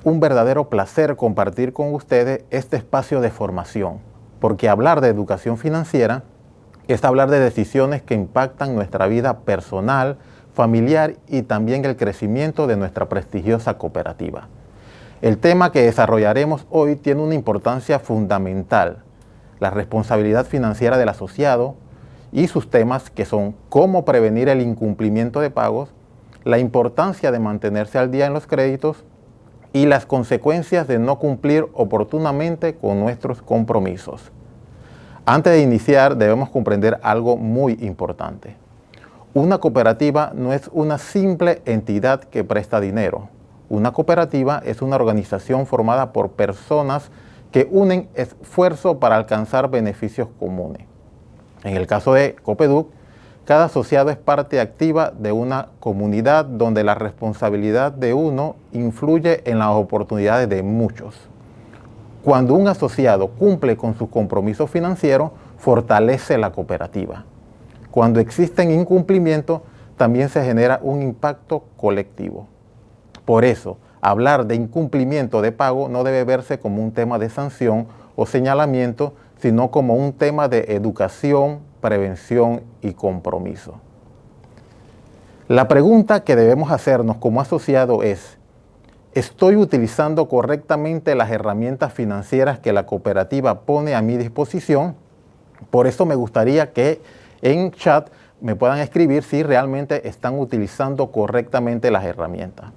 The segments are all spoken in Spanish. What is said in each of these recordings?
un verdadero placer compartir con ustedes este espacio de formación, porque hablar de educación financiera es hablar de decisiones que impactan nuestra vida personal, familiar y también el crecimiento de nuestra prestigiosa cooperativa. El tema que desarrollaremos hoy tiene una importancia fundamental: la responsabilidad financiera del asociado y sus temas, que son cómo prevenir el incumplimiento de pagos, la importancia de mantenerse al día en los créditos y las consecuencias de no cumplir oportunamente con nuestros compromisos. Antes de iniciar, debemos comprender algo muy importante. Una cooperativa no es una simple entidad que presta dinero. Una cooperativa es una organización formada por personas que unen esfuerzo para alcanzar beneficios comunes. En el caso de Copeduc, cada asociado es parte activa de una comunidad donde la responsabilidad de uno influye en las oportunidades de muchos. Cuando un asociado cumple con sus compromisos financieros, fortalece la cooperativa. Cuando existen incumplimientos, también se genera un impacto colectivo. Por eso, hablar de incumplimiento de pago no debe verse como un tema de sanción o señalamiento, sino como un tema de educación, prevención y compromiso. La pregunta que debemos hacernos como asociado es: ¿estoy utilizando correctamente las herramientas financieras que la cooperativa pone a mi disposición? Por eso me gustaría que en chat me puedan escribir si realmente están utilizando correctamente las herramientas.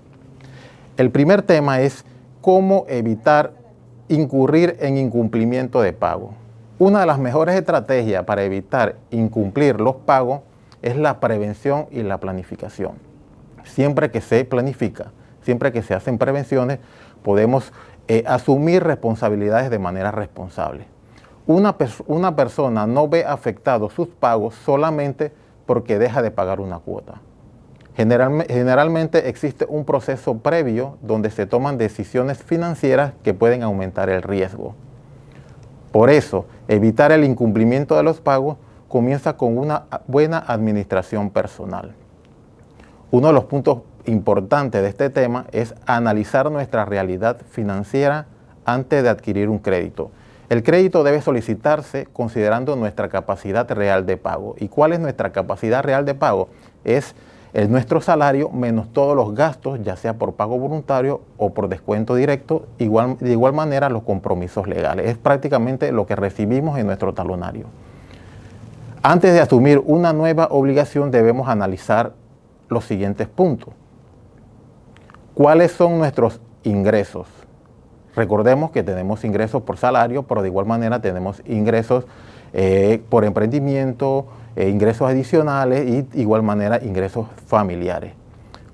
El primer tema es cómo evitar incurrir en incumplimiento de pago. Una de las mejores estrategias para evitar incumplir los pagos es la prevención y la planificación. Siempre que se planifica, siempre que se hacen prevenciones, podemos asumir responsabilidades de manera responsable. Una persona no ve afectados sus pagos solamente porque deja de pagar una cuota. Generalmente existe un proceso previo donde se toman decisiones financieras que pueden aumentar el riesgo. Por eso, evitar el incumplimiento de los pagos comienza con una buena administración personal. Uno de los puntos importantes de este tema es analizar nuestra realidad financiera antes de adquirir un crédito. El crédito debe solicitarse considerando nuestra capacidad real de pago. ¿Y cuál es nuestra capacidad real de pago? Es nuestro salario menos todos los gastos, ya sea por pago voluntario o por descuento directo, de igual manera los compromisos legales. Es prácticamente lo que recibimos en nuestro talonario. Antes de asumir una nueva obligación, debemos analizar los siguientes puntos. ¿Cuáles son nuestros ingresos? Recordemos que tenemos ingresos por salario, pero de igual manera tenemos ingresos por emprendimiento, ingresos adicionales y de igual manera ingresos familiares.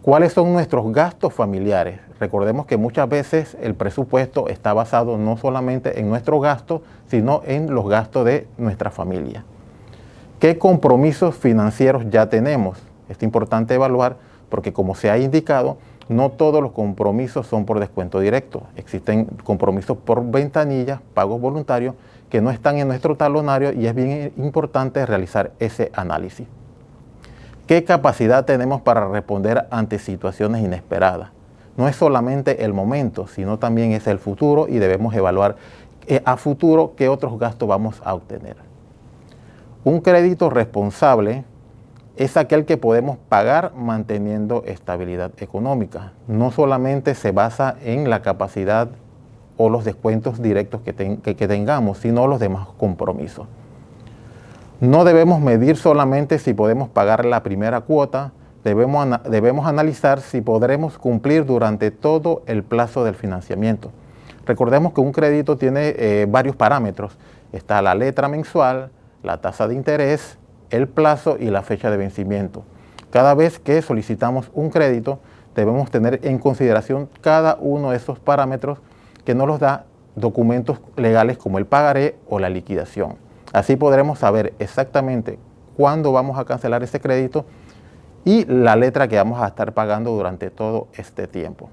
¿Cuáles son nuestros gastos familiares? Recordemos que muchas veces el presupuesto está basado no solamente en nuestros gastos, sino en los gastos de nuestra familia. ¿Qué compromisos financieros ya tenemos? Es importante evaluar porque, como se ha indicado, no todos los compromisos son por descuento directo. Existen compromisos por ventanillas, pagos voluntarios, que no están en nuestro talonario y es bien importante realizar ese análisis. ¿Qué capacidad tenemos para responder ante situaciones inesperadas? No es solamente el momento, sino también es el futuro y debemos evaluar a futuro qué otros gastos vamos a obtener. Un crédito responsable es aquel que podemos pagar manteniendo estabilidad económica. No solamente se basa en la capacidad o los descuentos directos que tengamos, sino los demás compromisos. No debemos medir solamente si podemos pagar la primera cuota, debemos analizar si podremos cumplir durante todo el plazo del financiamiento. Recordemos que un crédito tiene varios parámetros. Está la letra mensual, la tasa de interés, el plazo y la fecha de vencimiento. Cada vez que solicitamos un crédito, debemos tener en consideración cada uno de esos parámetros que nos los da documentos legales como el pagaré o la liquidación. Así podremos saber exactamente cuándo vamos a cancelar ese crédito y la letra que vamos a estar pagando durante todo este tiempo.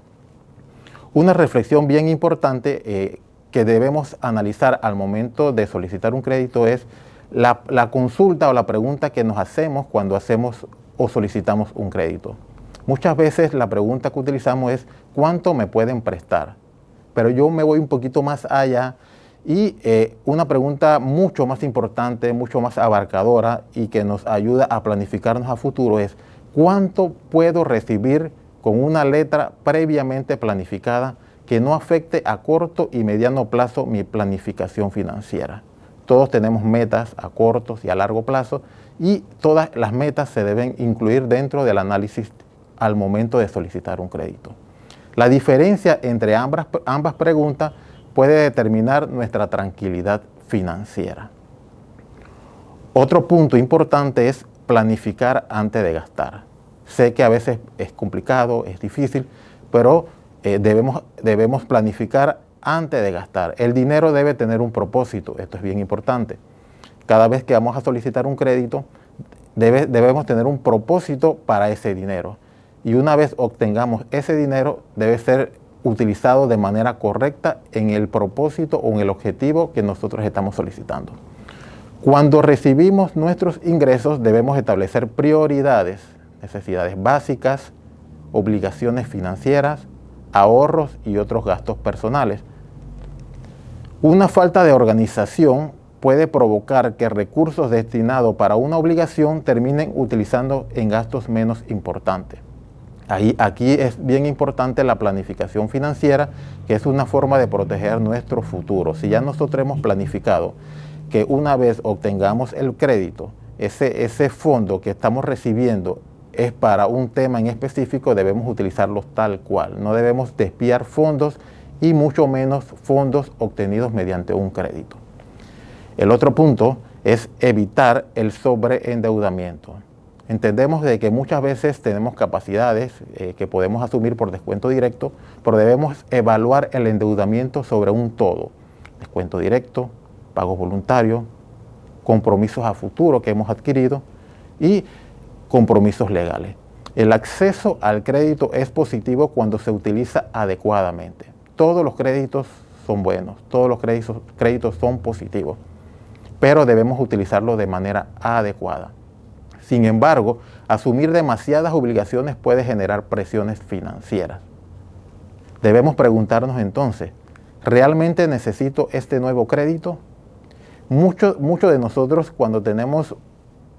Una reflexión bien importante que debemos analizar al momento de solicitar un crédito es la consulta o la pregunta que nos hacemos cuando hacemos o solicitamos un crédito. Muchas veces la pregunta que utilizamos es: ¿cuánto me pueden prestar? Pero yo me voy un poquito más allá y una pregunta mucho más importante, mucho más abarcadora y que nos ayuda a planificarnos a futuro es ¿cuánto puedo recibir con una letra previamente planificada que no afecte a corto y mediano plazo mi planificación financiera? Todos tenemos metas a corto y a largo plazo y todas las metas se deben incluir dentro del análisis al momento de solicitar un crédito. La diferencia entre ambas preguntas puede determinar nuestra tranquilidad financiera. Otro punto importante es planificar antes de gastar. Sé que a veces es complicado, es difícil, pero debemos planificar antes de gastar. El dinero debe tener un propósito, esto es bien importante. Cada vez que vamos a solicitar un crédito, debemos tener un propósito para ese dinero. Y una vez obtengamos ese dinero, debe ser utilizado de manera correcta en el propósito o en el objetivo que nosotros estamos solicitando. Cuando recibimos nuestros ingresos, debemos establecer prioridades, necesidades básicas, obligaciones financieras, ahorros y otros gastos personales. Una falta de organización puede provocar que recursos destinados para una obligación terminen utilizando en gastos menos importantes. Aquí es bien importante la planificación financiera, que es una forma de proteger nuestro futuro. Si ya nosotros hemos planificado que una vez obtengamos el crédito, ese fondo que estamos recibiendo es para un tema en específico, debemos utilizarlos tal cual. No debemos desviar fondos y mucho menos fondos obtenidos mediante un crédito. El otro punto es evitar el sobreendeudamiento. Entendemos de que muchas veces tenemos capacidades que podemos asumir por descuento directo, pero debemos evaluar el endeudamiento sobre un todo. Descuento directo, pagos voluntarios, compromisos a futuro que hemos adquirido y compromisos legales. El acceso al crédito es positivo cuando se utiliza adecuadamente. Todos los créditos son buenos, todos los créditos son positivos, pero debemos utilizarlo de manera adecuada. Sin embargo, asumir demasiadas obligaciones puede generar presiones financieras. Debemos preguntarnos entonces, ¿realmente necesito este nuevo crédito? Muchos de nosotros cuando tenemos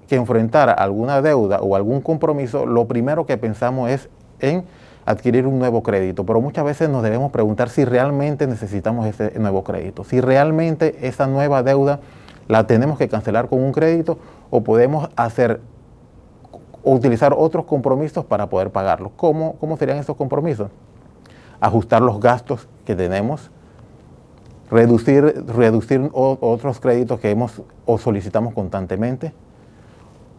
que enfrentar alguna deuda o algún compromiso, lo primero que pensamos es en adquirir un nuevo crédito, pero muchas veces nos debemos preguntar si realmente necesitamos ese nuevo crédito, si realmente esa nueva deuda la tenemos que cancelar con un crédito o podemos utilizar otros compromisos para poder pagarlo. ¿Cómo serían esos compromisos? Ajustar los gastos que tenemos, reducir otros créditos que solicitamos constantemente.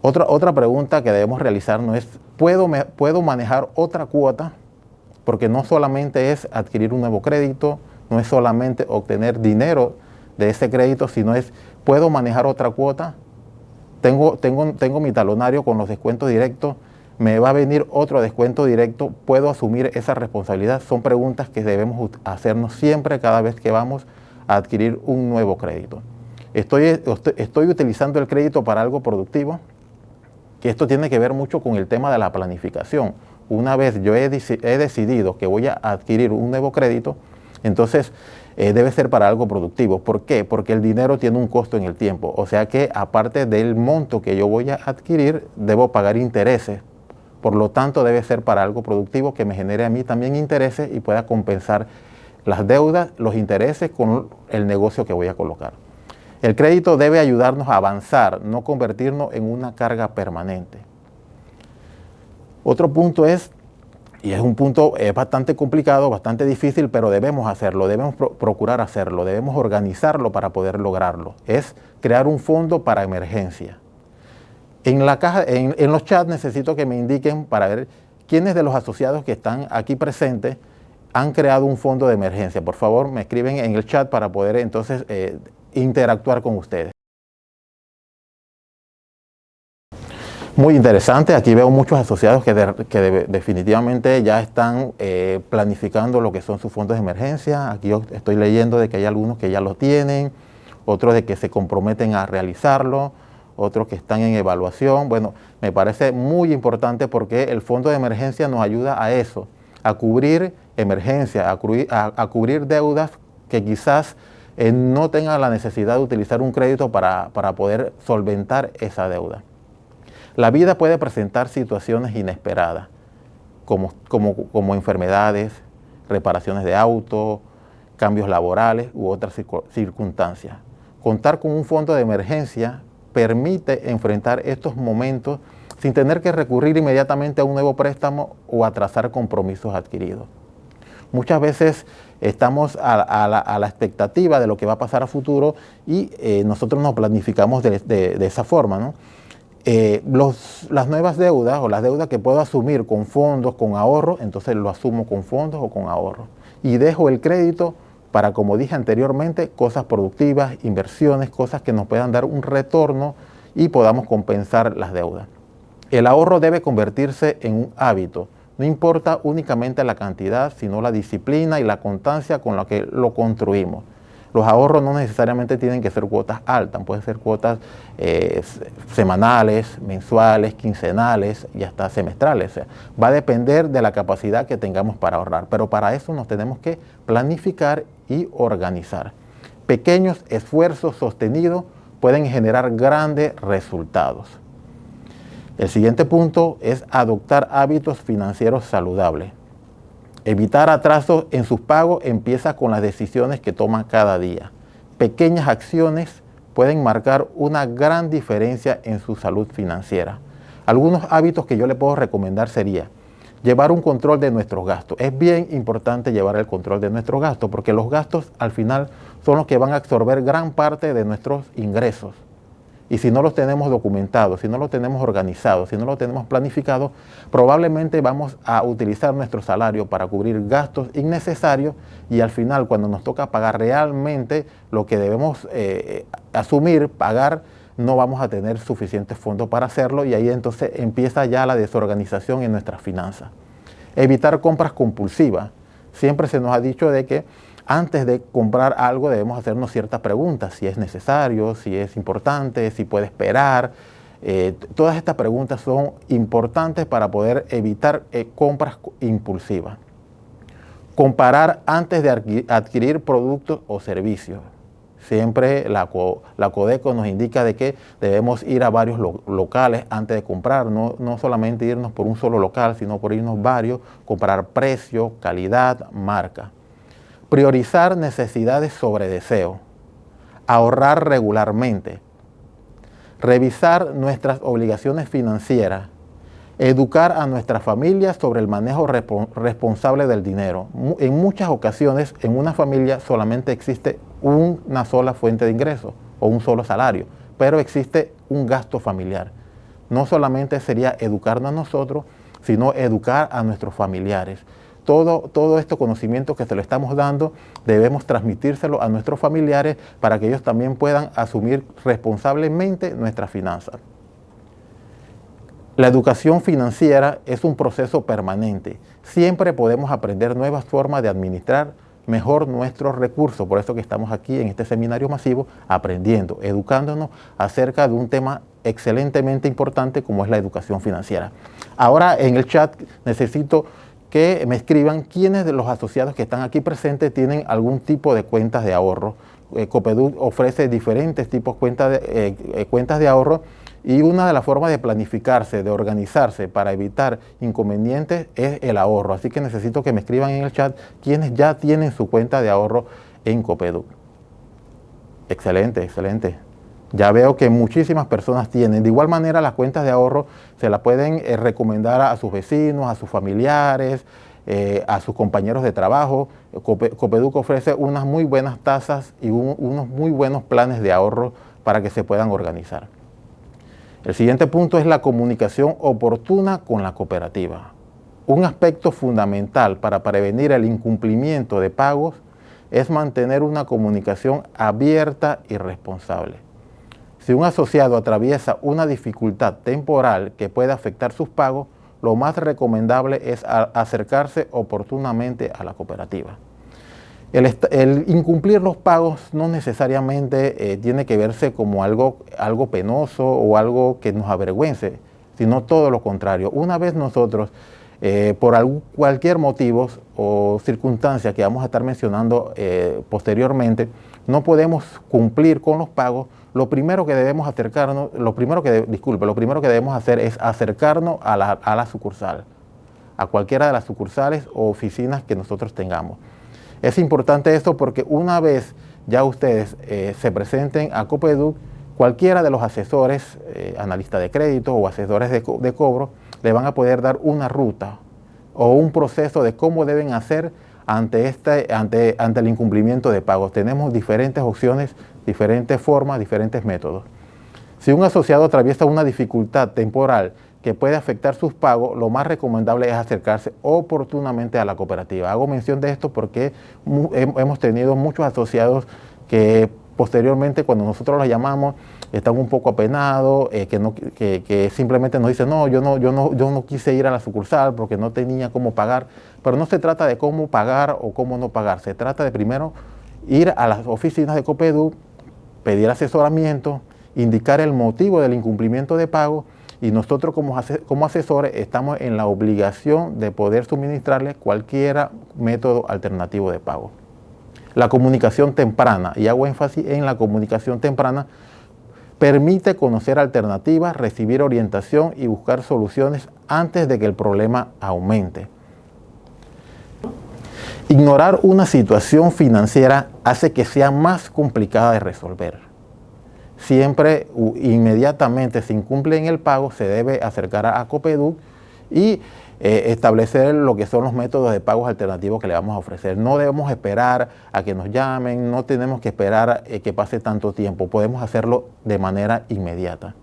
Otra pregunta que debemos realizarnos es, ¿puedo manejar otra cuota? Porque no solamente es adquirir un nuevo crédito, no es solamente obtener dinero de ese crédito, sino es, ¿puedo manejar otra cuota? Tengo mi talonario con los descuentos directos, me va a venir otro descuento directo, ¿puedo asumir esa responsabilidad? Son preguntas que debemos hacernos siempre cada vez que vamos a adquirir un nuevo crédito. ¿Estoy utilizando el crédito para algo productivo? Que esto tiene que ver mucho con el tema de la planificación. Una vez yo he decidido que voy a adquirir un nuevo crédito, entonces debe ser para algo productivo. ¿Por qué? Porque el dinero tiene un costo en el tiempo. O sea que aparte del monto que yo voy a adquirir, debo pagar intereses. Por lo tanto, debe ser para algo productivo que me genere a mí también intereses y pueda compensar las deudas, los intereses con el negocio que voy a colocar. El crédito debe ayudarnos a avanzar, no convertirnos en una carga permanente. Otro punto es, y es un punto bastante complicado, bastante difícil, pero debemos hacerlo, debemos procurar hacerlo, debemos organizarlo para poder lograrlo. Es crear un fondo para emergencia. En los chats necesito que me indiquen para ver quiénes de los asociados que están aquí presentes han creado un fondo de emergencia. Por favor, me escriben en el chat para poder entonces interactuar con ustedes. Muy interesante, aquí veo muchos asociados que definitivamente ya están planificando lo que son sus fondos de emergencia. Aquí yo estoy leyendo de que hay algunos que ya lo tienen, otros de que se comprometen a realizarlo, otros que están en evaluación. Bueno, me parece muy importante porque el fondo de emergencia nos ayuda a eso, a cubrir emergencia, a cubrir deudas que quizás no tengan la necesidad de utilizar un crédito para poder solventar esa deuda. La vida puede presentar situaciones inesperadas, como enfermedades, reparaciones de auto, cambios laborales u otras circunstancias. Contar con un fondo de emergencia permite enfrentar estos momentos sin tener que recurrir inmediatamente a un nuevo préstamo o atrasar compromisos adquiridos. Muchas veces estamos a la expectativa de lo que va a pasar a futuro y nosotros nos planificamos de esa forma, ¿no? Las nuevas deudas o las deudas que puedo asumir con fondos, con ahorros, entonces lo asumo con fondos o con ahorros. Y dejo el crédito para, como dije anteriormente, cosas productivas, inversiones, cosas que nos puedan dar un retorno y podamos compensar las deudas. El ahorro debe convertirse en un hábito. No importa únicamente la cantidad, sino la disciplina y la constancia con la que lo construimos. Los ahorros no necesariamente tienen que ser cuotas altas, pueden ser cuotas semanales, mensuales, quincenales y hasta semestrales. O sea, va a depender de la capacidad que tengamos para ahorrar, pero para eso nos tenemos que planificar y organizar. Pequeños esfuerzos sostenidos pueden generar grandes resultados. El siguiente punto es adoptar hábitos financieros saludables. Evitar atrasos en sus pagos empieza con las decisiones que toman cada día. Pequeñas acciones pueden marcar una gran diferencia en su salud financiera. Algunos hábitos que yo le puedo recomendar sería llevar un control de nuestros gastos. Es bien importante llevar el control de nuestros gastos porque los gastos al final son los que van a absorber gran parte de nuestros ingresos. Y si no los tenemos documentados, si no los tenemos organizados, si no los tenemos planificados, probablemente vamos a utilizar nuestro salario para cubrir gastos innecesarios y al final, cuando nos toca pagar realmente lo que debemos asumir, pagar, no vamos a tener suficientes fondos para hacerlo y ahí entonces empieza ya la desorganización en nuestras finanzas. Evitar compras compulsivas. Siempre se nos ha dicho de que antes de comprar algo debemos hacernos ciertas preguntas, si es necesario, si es importante, si puede esperar. Todas estas preguntas son importantes para poder evitar compras impulsivas. Comparar antes de adquirir productos o servicios. Siempre la Codeco nos indica de que debemos ir a varios locales antes de comprar, no solamente irnos por un solo local, sino por irnos varios, comparar precio, calidad, marca. Priorizar necesidades sobre deseo, ahorrar regularmente, revisar nuestras obligaciones financieras, educar a nuestra familia sobre el manejo responsable del dinero. En muchas ocasiones en una familia solamente existe una sola fuente de ingreso o un solo salario, pero existe un gasto familiar. No solamente sería educarnos a nosotros, sino educar a nuestros familiares. Todo este conocimiento que se le estamos dando debemos transmitírselo a nuestros familiares para que ellos también puedan asumir responsablemente nuestras finanzas. La educación financiera es un proceso permanente. Siempre podemos aprender nuevas formas de administrar mejor nuestros recursos. Por eso que estamos aquí en este seminario masivo aprendiendo, educándonos acerca de un tema excelentemente importante como es la educación financiera. Ahora en el chat necesito que me escriban quiénes de los asociados que están aquí presentes tienen algún tipo de cuentas de ahorro. Copeduc ofrece diferentes tipos de cuentas de ahorro y una de las formas de planificarse, de organizarse para evitar inconvenientes es el ahorro. Así que necesito que me escriban en el chat quiénes ya tienen su cuenta de ahorro en Copeduc. Excelente, excelente. Ya veo que muchísimas personas tienen. De igual manera, las cuentas de ahorro se las pueden recomendar a sus vecinos, a sus familiares, a sus compañeros de trabajo. Copeduc ofrece unas muy buenas tasas y unos muy buenos planes de ahorro para que se puedan organizar. El siguiente punto es la comunicación oportuna con la cooperativa. Un aspecto fundamental para prevenir el incumplimiento de pagos es mantener una comunicación abierta y responsable. Si un asociado atraviesa una dificultad temporal que puede afectar sus pagos, lo más recomendable es acercarse oportunamente a la cooperativa. El incumplir los pagos no necesariamente tiene que verse como algo penoso o algo que nos avergüence, sino todo lo contrario. Una vez nosotros cualquier motivo o circunstancia que vamos a estar mencionando posteriormente, no podemos cumplir con los pagos, lo primero que debemos hacer es acercarnos a la sucursal, a cualquiera de las sucursales o oficinas que nosotros tengamos. Es importante esto porque una vez ya ustedes se presenten a Copeduc, cualquiera de los asesores, analistas de crédito o asesores de cobro, le van a poder dar una ruta o un proceso de cómo deben hacer ante el incumplimiento de pagos. Tenemos diferentes opciones, diferentes formas, diferentes métodos. Si un asociado atraviesa una dificultad temporal que puede afectar sus pagos, lo más recomendable es acercarse oportunamente a la cooperativa. Hago mención de esto porque hemos tenido muchos asociados que posteriormente, cuando nosotros los llamamos, están un poco apenados, que simplemente nos dicen, no, yo no quise ir a la sucursal porque no tenía cómo pagar. Pero no se trata de cómo pagar o cómo no pagar, se trata de primero ir a las oficinas de Copeduc, pedir asesoramiento, indicar el motivo del incumplimiento de pago, y nosotros como asesores estamos en la obligación de poder suministrarles cualquier método alternativo de pago. La comunicación temprana, y hago énfasis en la comunicación temprana, permite conocer alternativas, recibir orientación y buscar soluciones antes de que el problema aumente. Ignorar una situación financiera hace que sea más complicada de resolver. Siempre, inmediatamente se incumple en el pago, se debe acercar a Copeduc y establecer lo que son los métodos de pagos alternativos que le vamos a ofrecer. No debemos esperar a que nos llamen, no tenemos que esperar que pase tanto tiempo, podemos hacerlo de manera inmediata.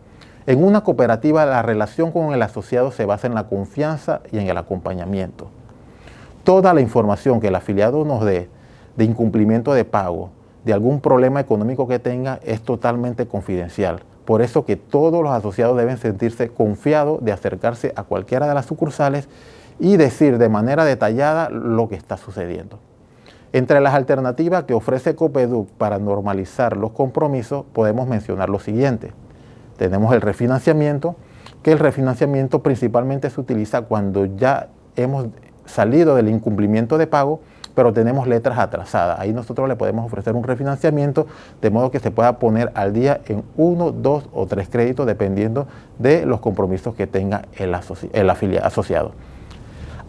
En una cooperativa, la relación con el asociado se basa en la confianza y en el acompañamiento. Toda la información que el afiliado nos dé de incumplimiento de pago, de algún problema económico que tenga, es totalmente confidencial. Por eso que todos los asociados deben sentirse confiados de acercarse a cualquiera de las sucursales y decir de manera detallada lo que está sucediendo. Entre las alternativas que ofrece Copeduc para normalizar los compromisos, podemos mencionar lo siguiente. Tenemos el refinanciamiento, que el refinanciamiento principalmente se utiliza cuando ya hemos salido del incumplimiento de pago, pero tenemos letras atrasadas. Ahí nosotros le podemos ofrecer un refinanciamiento de modo que se pueda poner al día en 1, 2 o 3 créditos dependiendo de los compromisos que tenga el asociado.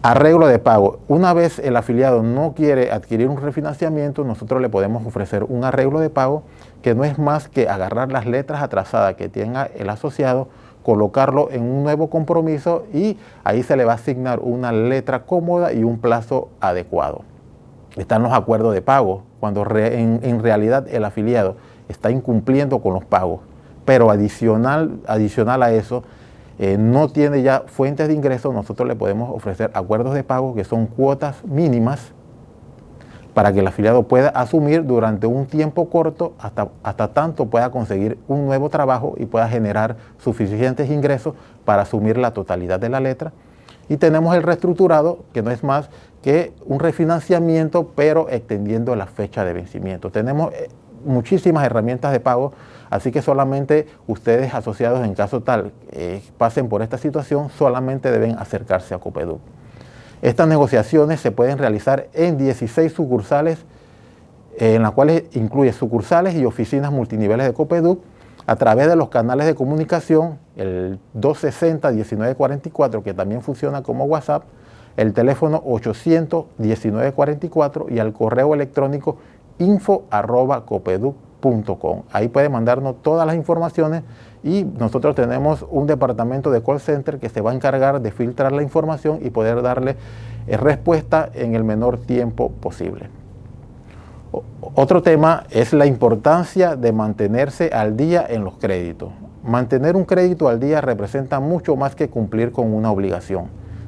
Arreglo de pago. Una vez el afiliado no quiere adquirir un refinanciamiento, nosotros le podemos ofrecer un arreglo de pago que no es más que agarrar las letras atrasadas que tenga el asociado, colocarlo en un nuevo compromiso y ahí se le va a asignar una letra cómoda y un plazo adecuado. Están los acuerdos de pago, cuando en realidad el afiliado está incumpliendo con los pagos, pero adicional a eso, no tiene ya fuentes de ingresos. Nosotros le podemos ofrecer acuerdos de pago que son cuotas mínimas para que el afiliado pueda asumir durante un tiempo corto hasta tanto pueda conseguir un nuevo trabajo y pueda generar suficientes ingresos para asumir la totalidad de la letra. Y tenemos el reestructurado, que no es más que un refinanciamiento, pero extendiendo la fecha de vencimiento. Tenemos muchísimas herramientas de pago, así que solamente ustedes asociados, en caso tal pasen por esta situación, solamente deben acercarse a Copeduc. Estas negociaciones se pueden realizar en 16 sucursales, en las cuales incluye sucursales y oficinas multiniveles de Copeduc, a través de los canales de comunicación, el 260-1944, que también funciona como WhatsApp, el teléfono 800-1944 y al correo electrónico info@copeduc.com. Ahí puede mandarnos todas las informaciones y nosotros tenemos un departamento de call center que se va a encargar de filtrar la información y poder darle respuesta en el menor tiempo posible. Otro tema es la importancia de mantenerse al día en los créditos. Mantener un crédito al día representa mucho más que cumplir con una obligación.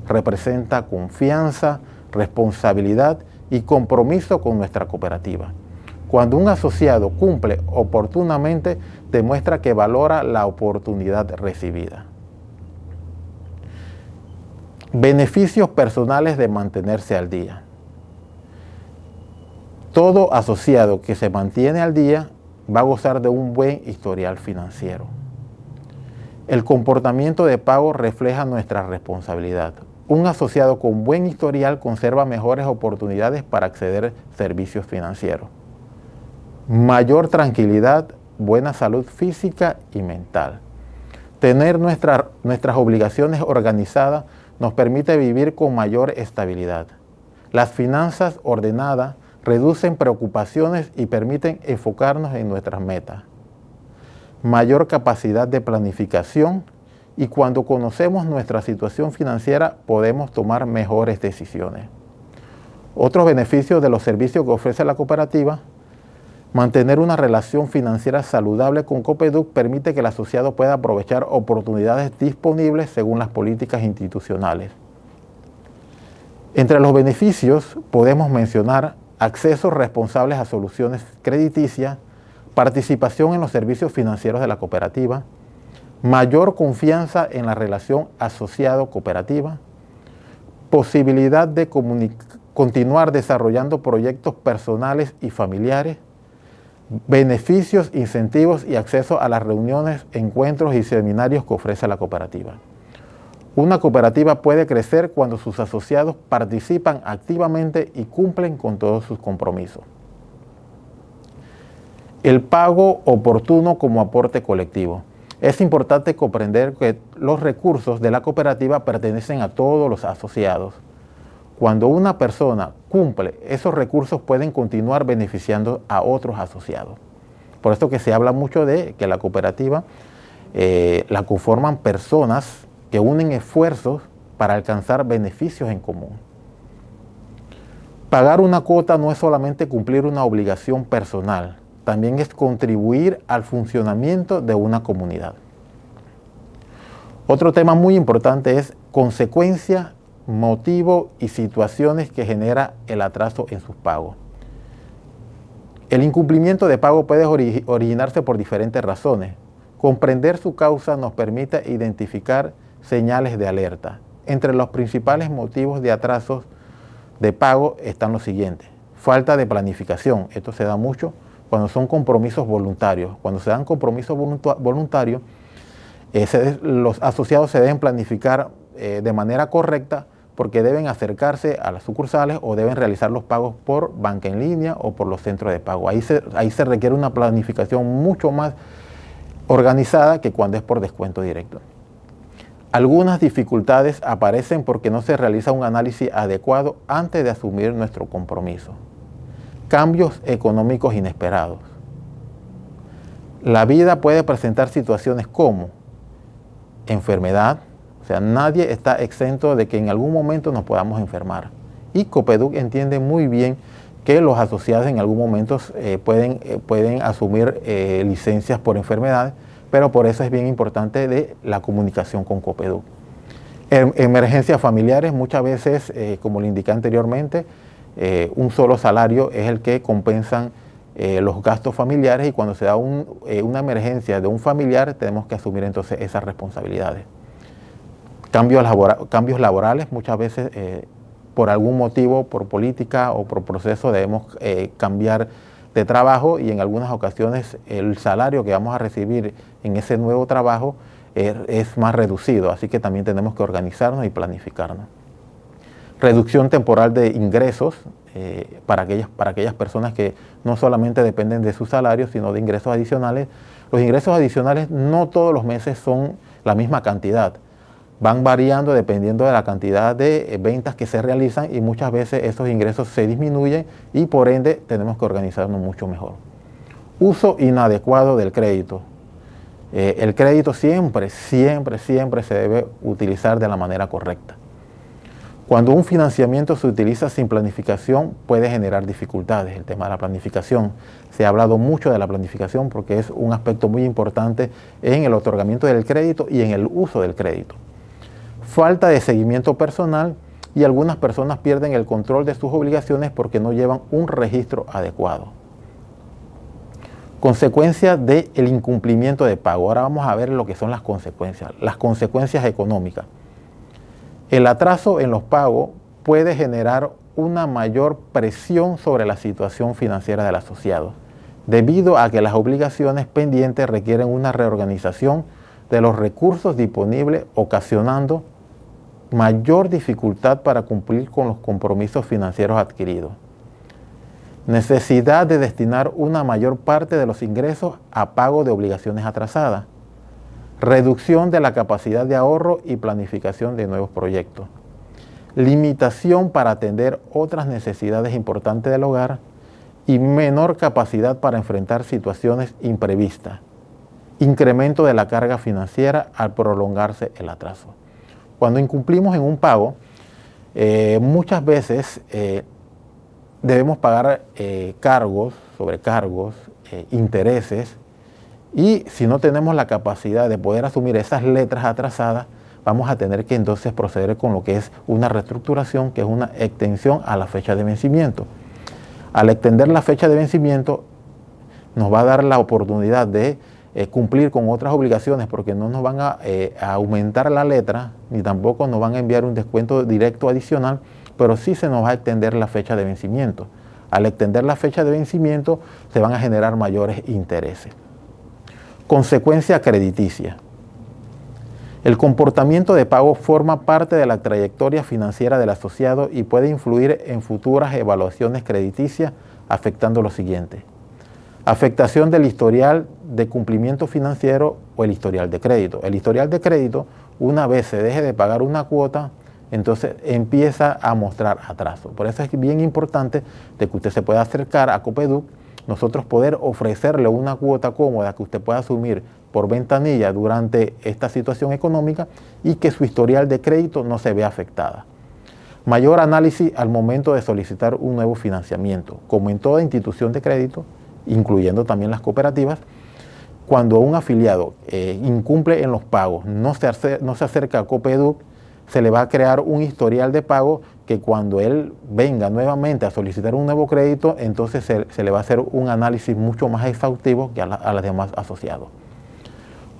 Representa confianza, responsabilidad y compromiso con nuestra cooperativa. Cuando un asociado cumple oportunamente, demuestra que valora la oportunidad recibida. Beneficios personales de mantenerse al día. Todo asociado que se mantiene al día va a gozar de un buen historial financiero. El comportamiento de pago refleja nuestra responsabilidad. un asociado con buen historial conserva mejores oportunidades para acceder a servicios financieros. Mayor tranquilidad, buena salud física y mental. Tener nuestras obligaciones organizadas nos permite vivir con mayor estabilidad. Las finanzas ordenadas reducen preocupaciones y permiten enfocarnos en nuestras metas. Mayor capacidad de planificación, y cuando conocemos nuestra situación financiera podemos tomar mejores decisiones. Otros beneficios de los servicios que ofrece la cooperativa: mantener una relación financiera saludable con Copeduc permite que el asociado pueda aprovechar oportunidades disponibles según las políticas institucionales. Entre los beneficios podemos mencionar accesos responsables a soluciones crediticias, participación en los servicios financieros de la cooperativa, mayor confianza en la relación asociado-cooperativa, posibilidad de continuar desarrollando proyectos personales y familiares, beneficios, incentivos y acceso a las reuniones, encuentros y seminarios que ofrece la cooperativa. Una cooperativa puede crecer cuando sus asociados participan activamente y cumplen con todos sus compromisos. El pago oportuno como aporte colectivo. Es importante comprender que los recursos de la cooperativa pertenecen a todos los asociados. Cuando una persona cumple, esos recursos pueden continuar beneficiando a otros asociados. Por esto que se habla mucho de que la cooperativa la conforman personas que unen esfuerzos para alcanzar beneficios en común. Pagar una cuota no es solamente cumplir una obligación personal, también es contribuir al funcionamiento de una comunidad. Otro tema muy importante es consecuencia, motivo y situaciones que genera el atraso en sus pagos. El incumplimiento de pago puede originarse por diferentes razones. Comprender su causa nos permite identificar señales de alerta. Entre los principales motivos de atrasos de pago están los siguientes: falta de planificación. Esto se da mucho cuando son compromisos voluntarios. Cuando se dan compromisos voluntarios, los asociados se deben planificar de manera correcta, porque deben acercarse a las sucursales o deben realizar los pagos por banca en línea o por los centros de pago. Ahí se requiere una planificación mucho más organizada que cuando es por descuento directo. Algunas dificultades aparecen porque no se realiza un análisis adecuado antes de asumir nuestro compromiso. Cambios económicos inesperados. La vida puede presentar situaciones como enfermedad. O sea, nadie está exento de que en algún momento nos podamos enfermar. Y Copeduc entiende muy bien que los asociados en algún momento pueden asumir licencias por enfermedades, pero por eso es bien importante de la comunicación con Copeduc. Emergencias familiares, muchas veces, como le indiqué anteriormente, un solo salario es el que compensan los gastos familiares, y cuando se da una emergencia de un familiar tenemos que asumir entonces esas responsabilidades. Cambios laborales, muchas veces por algún motivo, por política o por proceso debemos cambiar de trabajo, y en algunas ocasiones el salario que vamos a recibir en ese nuevo trabajo es más reducido, así que también tenemos que organizarnos y planificarnos. Reducción temporal de ingresos para aquellas personas que no solamente dependen de su salario, sino de ingresos adicionales. Los ingresos adicionales no todos los meses son la misma cantidad. Van variando dependiendo de la cantidad de ventas que se realizan, y muchas veces esos ingresos se disminuyen y por ende tenemos que organizarnos mucho mejor. Uso inadecuado del crédito. El crédito siempre se debe utilizar de la manera correcta. Cuando un financiamiento se utiliza sin planificación puede generar dificultades. El tema de la planificación, se ha hablado mucho de la planificación porque es un aspecto muy importante en el otorgamiento del crédito y en el uso del crédito. Falta de seguimiento personal, y algunas personas pierden el control de sus obligaciones porque no llevan un registro adecuado. Consecuencias del incumplimiento de pago. Ahora vamos a ver lo que son las consecuencias económicas. El atraso en los pagos puede generar una mayor presión sobre la situación financiera del asociado, debido a que las obligaciones pendientes requieren una reorganización de los recursos disponibles, ocasionando mayor dificultad para cumplir con los compromisos financieros adquiridos. Necesidad de destinar una mayor parte de los ingresos a pago de obligaciones atrasadas. Reducción de la capacidad de ahorro y planificación de nuevos proyectos. Limitación para atender otras necesidades importantes del hogar y menor capacidad para enfrentar situaciones imprevistas. Incremento de la carga financiera al prolongarse el atraso. Cuando incumplimos en un pago, muchas veces debemos pagar cargos, sobrecargos, intereses, y si no tenemos la capacidad de poder asumir esas letras atrasadas, vamos a tener que entonces proceder con lo que es una reestructuración, que es una extensión a la fecha de vencimiento. Al extender la fecha de vencimiento, nos va a dar la oportunidad de cumplir con otras obligaciones, porque no nos van a aumentar la letra, ni tampoco nos van a enviar un descuento directo adicional, pero sí se nos va a extender la fecha de vencimiento. Al extender la fecha de vencimiento, se van a generar mayores intereses. Consecuencia crediticia. El comportamiento de pago forma parte de la trayectoria financiera del asociado y puede influir en futuras evaluaciones crediticias, afectando lo siguiente: afectación del historial de cumplimiento financiero o el historial de crédito. El historial de crédito, una vez se deje de pagar una cuota, entonces empieza a mostrar atraso. Por eso es bien importante de que usted se pueda acercar a Copeduc, nosotros poder ofrecerle una cuota cómoda que usted pueda asumir por ventanilla durante esta situación económica y que su historial de crédito no se vea afectada. Mayor análisis al momento de solicitar un nuevo financiamiento. Como en toda institución de crédito, incluyendo también las cooperativas, cuando un afiliado incumple en los pagos, no se acerca a Copeduc, se le va a crear un historial de pago que cuando él venga nuevamente a solicitar un nuevo crédito, entonces se le va a hacer un análisis mucho más exhaustivo que a los demás asociados.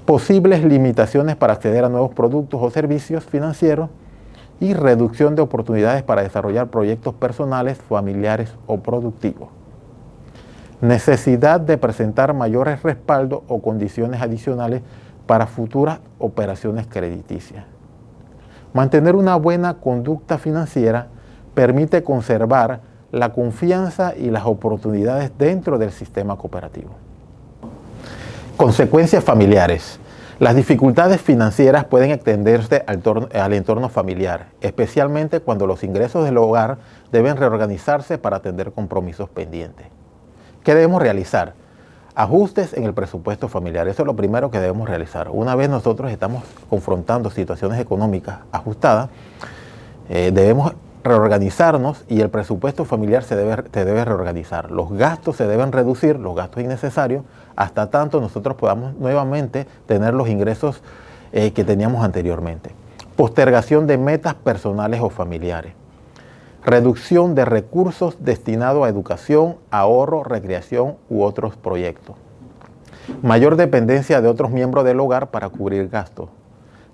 Posibles limitaciones para acceder a nuevos productos o servicios financieros y reducción de oportunidades para desarrollar proyectos personales, familiares o productivos. Necesidad de presentar mayores respaldos o condiciones adicionales para futuras operaciones crediticias. Mantener una buena conducta financiera permite conservar la confianza y las oportunidades dentro del sistema cooperativo. Consecuencias familiares. Las dificultades financieras pueden extenderse al entorno familiar, especialmente cuando los ingresos del hogar deben reorganizarse para atender compromisos pendientes. ¿Qué debemos realizar? Ajustes en el presupuesto familiar. Eso es lo primero que debemos realizar. Una vez nosotros estamos confrontando situaciones económicas ajustadas, debemos reorganizarnos y el presupuesto familiar se debe reorganizar. Los gastos se deben reducir, los gastos innecesarios, hasta tanto nosotros podamos nuevamente tener los ingresos que teníamos anteriormente. Postergación de metas personales o familiares. Reducción de recursos destinados a educación, ahorro, recreación u otros proyectos. Mayor dependencia de otros miembros del hogar para cubrir gastos.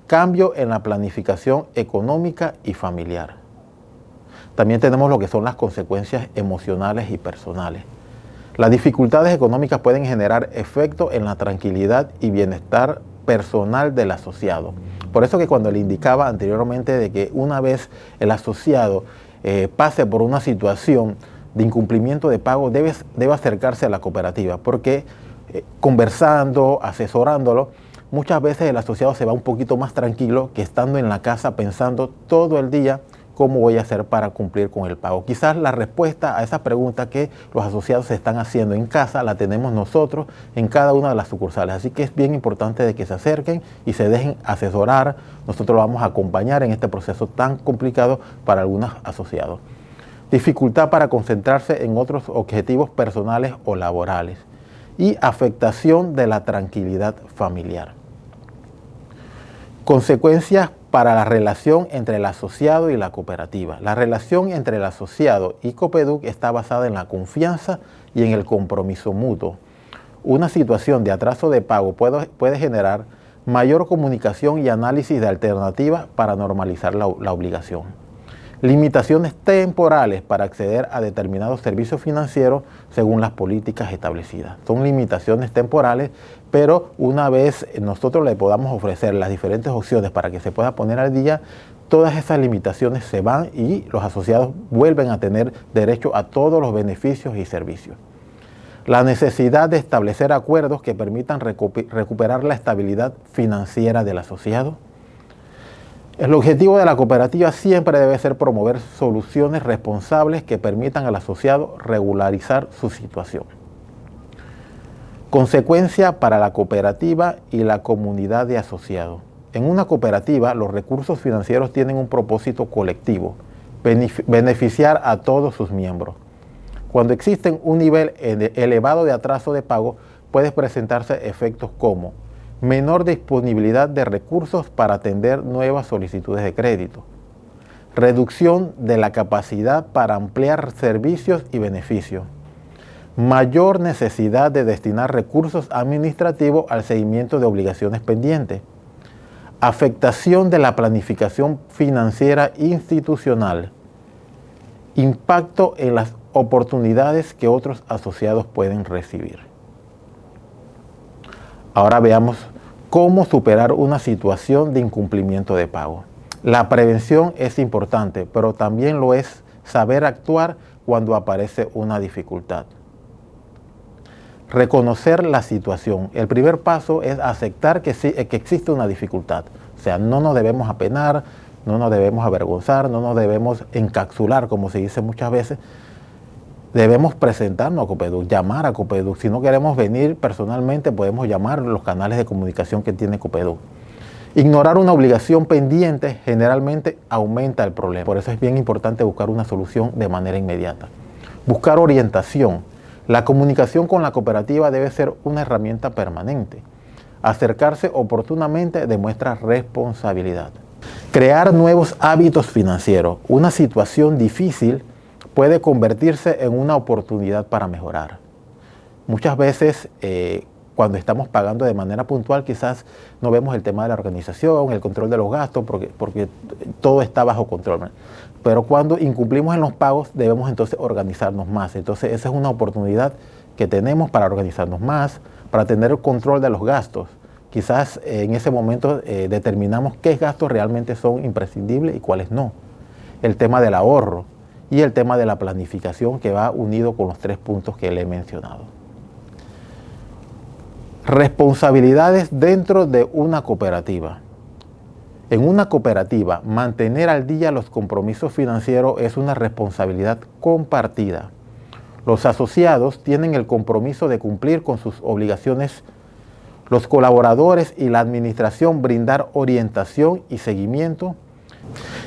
Cambio en la planificación económica y familiar. También tenemos lo que son las consecuencias emocionales y personales. Las dificultades económicas pueden generar efecto en la tranquilidad y bienestar personal del asociado. Por eso que cuando le indicaba anteriormente de que una vez el asociado pase por una situación de incumplimiento de pago, debe acercarse a la cooperativa, porque conversando, asesorándolo, muchas veces el asociado se va un poquito más tranquilo que estando en la casa pensando todo el día cómo voy a hacer para cumplir con el pago. Quizás la respuesta a esa pregunta que los asociados se están haciendo en casa la tenemos nosotros en cada una de las sucursales. Así que es bien importante de que se acerquen y se dejen asesorar. Nosotros lo vamos a acompañar en este proceso tan complicado para algunos asociados. Dificultad para concentrarse en otros objetivos personales o laborales. Y afectación de la tranquilidad familiar. Consecuencias para la relación entre el asociado y la cooperativa. La relación entre el asociado y Copeduc está basada en la confianza y en el compromiso mutuo. Una situación de atraso de pago puede generar mayor comunicación y análisis de alternativas para normalizar la obligación. Limitaciones temporales para acceder a determinados servicios financieros según las políticas establecidas. Son limitaciones temporales, pero una vez nosotros le podamos ofrecer las diferentes opciones para que se pueda poner al día, todas esas limitaciones se van y los asociados vuelven a tener derecho a todos los beneficios y servicios. La necesidad de establecer acuerdos que permitan recuperar la estabilidad financiera del asociado. El objetivo de la cooperativa siempre debe ser promover soluciones responsables que permitan al asociado regularizar su situación. Consecuencia para la cooperativa y la comunidad de asociados. En una cooperativa, los recursos financieros tienen un propósito colectivo, beneficiar a todos sus miembros. Cuando existe un nivel elevado de atraso de pago, pueden presentarse efectos como menor disponibilidad de recursos para atender nuevas solicitudes de crédito, reducción de la capacidad para ampliar servicios y beneficios, mayor necesidad de destinar recursos administrativos al seguimiento de obligaciones pendientes, afectación de la planificación financiera institucional, impacto en las oportunidades que otros asociados pueden recibir. Ahora veamos cómo superar una situación de incumplimiento de pago. La prevención es importante, pero también lo es saber actuar cuando aparece una dificultad. Reconocer la situación. El primer paso es aceptar que existe una dificultad. O sea, no nos debemos apenar, no nos debemos avergonzar, no nos debemos encapsular, como se dice muchas veces. Debemos presentarnos a Copeduc, llamar a Copeduc. Si no queremos venir personalmente, podemos llamar a los canales de comunicación que tiene Copeduc. Ignorar una obligación pendiente generalmente aumenta el problema. Por eso es bien importante buscar una solución de manera inmediata. Buscar orientación. La comunicación con la cooperativa debe ser una herramienta permanente. Acercarse oportunamente demuestra responsabilidad. Crear nuevos hábitos financieros. Una situación difícil puede convertirse en una oportunidad para mejorar. Muchas veces, cuando estamos pagando de manera puntual, quizás no vemos el tema de la organización, el control de los gastos, porque todo está bajo control. Pero cuando incumplimos en los pagos, debemos entonces organizarnos más. Entonces, esa es una oportunidad que tenemos para organizarnos más, para tener el control de los gastos. Quizás en ese momento determinamos qué gastos realmente son imprescindibles y cuáles no. El tema del ahorro y el tema de la planificación, que va unido con los 3 puntos que le he mencionado. Responsabilidades dentro de una cooperativa. En una cooperativa, mantener al día los compromisos financieros es una responsabilidad compartida. Los asociados tienen el compromiso de cumplir con sus obligaciones. Los colaboradores y la administración brindar orientación y seguimiento.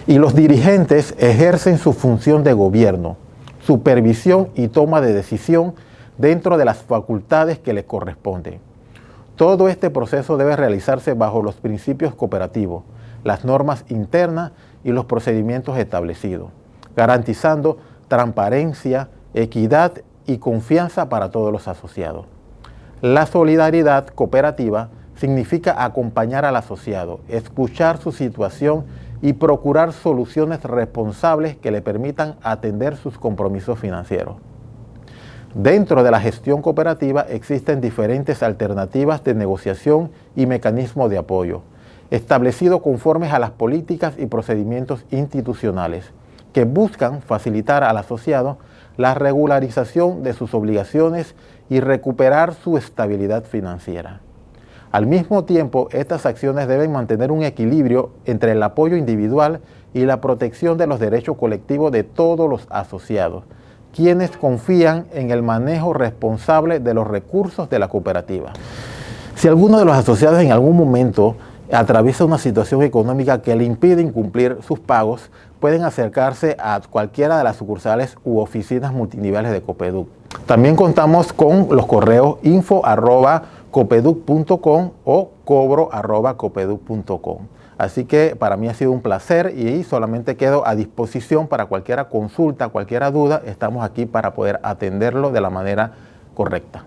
Y los dirigentes ejercen su función de gobierno, supervisión y toma de decisión dentro de las facultades que les corresponden. Todo este proceso debe realizarse bajo los principios cooperativos, las normas internas y los procedimientos establecidos, garantizando transparencia, equidad y confianza para todos los asociados. La solidaridad cooperativa significa acompañar al asociado, escuchar su situación y procurar soluciones responsables que le permitan atender sus compromisos financieros. Dentro de la gestión cooperativa existen diferentes alternativas de negociación y mecanismos de apoyo, establecidos conformes a las políticas y procedimientos institucionales, que buscan facilitar al asociado la regularización de sus obligaciones y recuperar su estabilidad financiera. Al mismo tiempo, estas acciones deben mantener un equilibrio entre el apoyo individual y la protección de los derechos colectivos de todos los asociados, quienes confían en el manejo responsable de los recursos de la cooperativa. Si alguno de los asociados en algún momento atraviesa una situación económica que le impide incumplir sus pagos, pueden acercarse a cualquiera de las sucursales u oficinas multiniveles de Copeduc. También contamos con los correos info@copeduc.com o cobro@copeduc.com. Así que para mí ha sido un placer y solamente quedo a disposición para cualquier consulta, cualquier duda. Estamos aquí para poder atenderlo de la manera correcta.